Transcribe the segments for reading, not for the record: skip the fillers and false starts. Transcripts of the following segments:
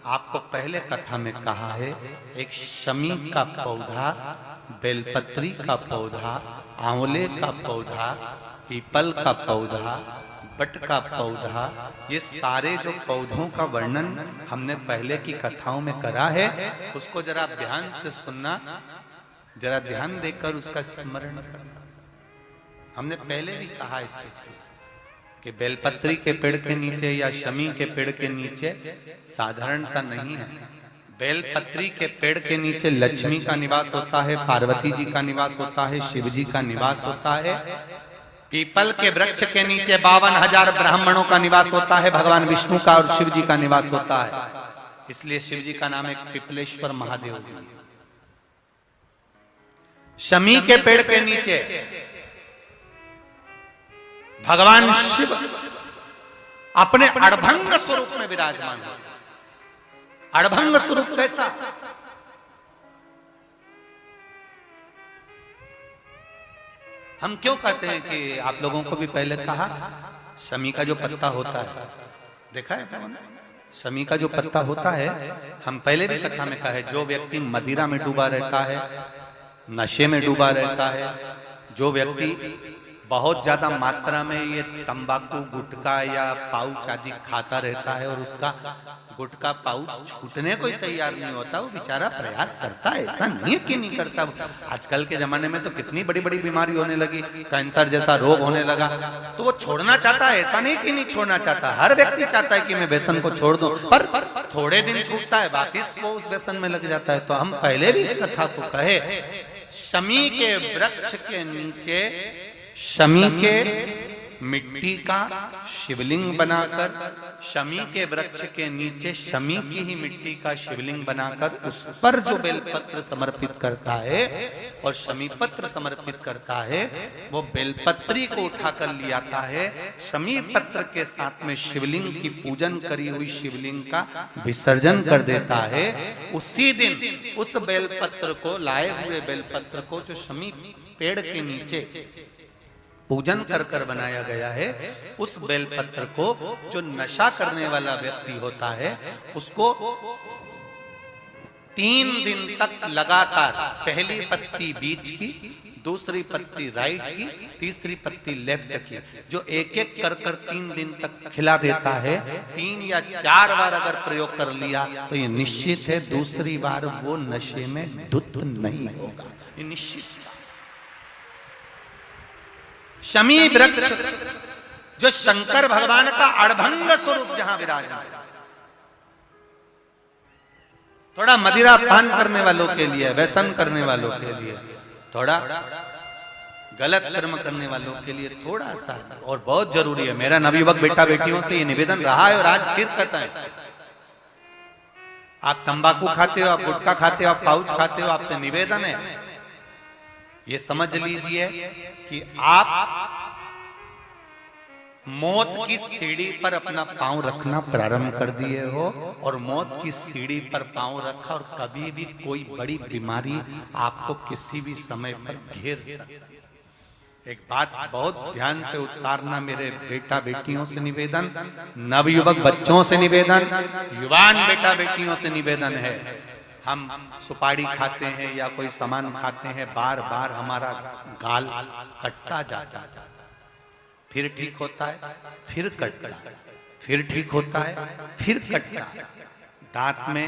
आपको पहले कथा में कहा है, एक शमी का पौधा, बेलपत्री का पौधा, आंवले का पौधा, पीपल का पौधा, बट का पौधा, ये सारे जो पौधों का वर्णन हमने पहले की कथाओं में करा है, उसको जरा ध्यान से सुनना, जरा ध्यान देकर उसका स्मरण करना। हमने पहले भी कहा इस चीज को कि बेलपत्री के पेड़ के नीचे या शमी के पेड़ के नीचे साधारणता नहीं है। बेलपत्री के पेड़ के नीचे लक्ष्मी का निवास होता है, पार्वती जी का निवास होता है, शिव जी का निवास होता है। पीपल के वृक्ष के नीचे 52,000 ब्राह्मणों का निवास होता है, भगवान विष्णु का और शिव जी का निवास होता है। इसलिए शिव जी का नाम एक पिपलेश्वर महादेव भी है। शमी के पेड़ के नीचे भगवान शिव अपने अड़भंग स्वरूप में विराजमान होते हैं। अड़भंग स्वरूप कैसा? हम क्यों कहते हैं कि आप लोगों को भी पहले कहा, शमी का जो पत्ता होता है, देखा है कौन? शमी का जो पत्ता होता है, हम पहले भी कथा में कहा है, जो व्यक्ति मदिरा में डूबा रहता है, नशे में डूबा रहता है, जो व्यक्ति बहुत ज्यादा मात्रा में ये तंबाकू, गुटखा या पाउच आदि खाता रहता है और उसका गुटखा पाउच छूटने को ही तैयार नहीं होता, वो बेचारा प्रयास करता है, ऐसा नहीं है कि नहीं करता। आजकल के जमाने में तो कितनी बड़ी बड़ी बीमारी होने लगी, कैंसर जैसा रोग होने लगा, तो वो छोड़ना चाहता है, ऐसा नहीं कि नहीं छोड़ना चाहता। हर व्यक्ति चाहता है कि मैं व्यसन को छोड़ दूं, पर थोड़े दिन छूटता है, वापिस वो उस व्यसन में लग जाता है। तो हम पहले भी इस कथा को कहे, शमी के वृक्ष के नीचे शमी के मिट्टी का शिवलिंग बनाकर, शमी के वृक्ष के नीचे शमी की ही मिट्टी का शिवलिंग बनाकर उस पर जो बेलपत्र समर्पित करता है और शमी पत्र समर्पित करता है, वो बेलपत्री को उठाकर ले आता है, शमी पत्र के साथ में शिवलिंग की पूजन करी हुई शिवलिंग का विसर्जन कर देता है। उसी दिन उस बेलपत्र को, लाए हुए बेलपत्र को जो शमी पेड़ के नीचे पूजन कर कर बनाया गया है, उस बेलपत्र को जो नशा करने वाला व्यक्ति होता है, उसको 3 दिन तक लगातार पहली पत्ती बीच की, दूसरी पत्ती राइट की, तीसरी पत्ती लेफ्ट की, जो एक एक कर कर 3 दिन तक खिला देता है, 3 या 4 बार अगर प्रयोग कर लिया तो ये निश्चित है दूसरी बार वो नशे में धुत नहीं होगा, ये निश्चित। शमी वृक्ष जो शंकर भगवान का अड़भंग स्वरूप जहां विराजमान, थोड़ा मदिरा पान करने वालों के लिए, व्यसन करने वालों के लिए, थोड़ा गलत कर्म करने वालों के लिए थोड़ा सा और बहुत जरूरी है। मेरा नवयुवक बेटा बेटियों से ये निवेदन रहा है और आज फिर कहता है, आप तंबाकू खाते हो, आप गुटखा खाते हो, आप पाउच खाते हो, आपसे निवेदन है ये समझ लीजिए कि आप मौत की सीढ़ी पर अपना पांव रखना प्रारंभ कर दिए हो और मौत की सीढ़ी पर पांव रखा और कभी भी कोई बड़ी बीमारी आपको किसी भी समय पर घेर सकती है। एक बात बहुत ध्यान से उतारना, मेरे बेटा बेटियों से निवेदन, नवयुवक बच्चों से निवेदन, युवान बेटा बेटियों से निवेदन है, हम सुपारी खाते हैं या कोई सामान खाते हैं, बार बार हमारा गाल कटता जाता है, फिर ठीक होता है, फिर कटता है, फिर ठीक होता है, फिर कटता है, दांत में,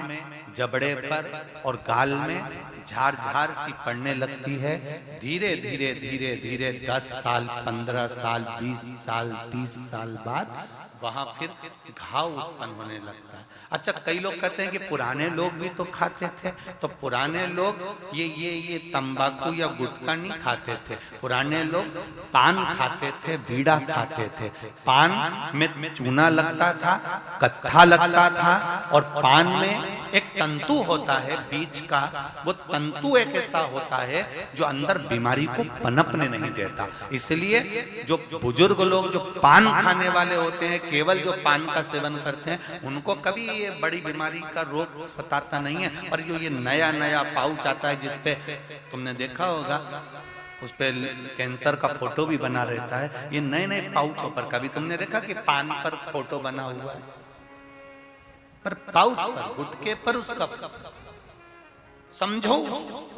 जबड़े पर और गाल में झार झार सी पड़ने लगती है। धीरे धीरे धीरे धीरे 10 साल, 15 साल, 20 साल, 30 साल बाद वहां फिर घाव उत्पन्न होने लगता है। अच्छा, कई लोग कहते हैं कि पुराने लोग भी तो खाते थे, तो पुराने लोग ये तंबाकू या गुटखा नहीं खाते थे, पुराने लोग पान खाते थे, बीड़ा खाते थे। पान में चूना लगता था, कत्था लगता था और पान में एक तंतु होता है बीच का, वो तंतु एक ऐसा होता है जो अंदर बीमारी को पनपने नहीं देता। इसलिए जो बुजुर्ग लोग जो पान खाने वाले होते हैं, केवल जो पान का सेवन करते हैं, उनको कभी ये बड़ी बीमारी का रोग सताता नहीं है। और जो ये नया नया पाउच आता है जिसपे तुमने देखा होगा, उस पे कैंसर का फोटो भी बना रहता है, ये नए नए पाउचों पर कभी तुमने देखा कि पान पर फोटो बना हुआ है? पर पाउच पर, गुटके पर उसका समझो उसको।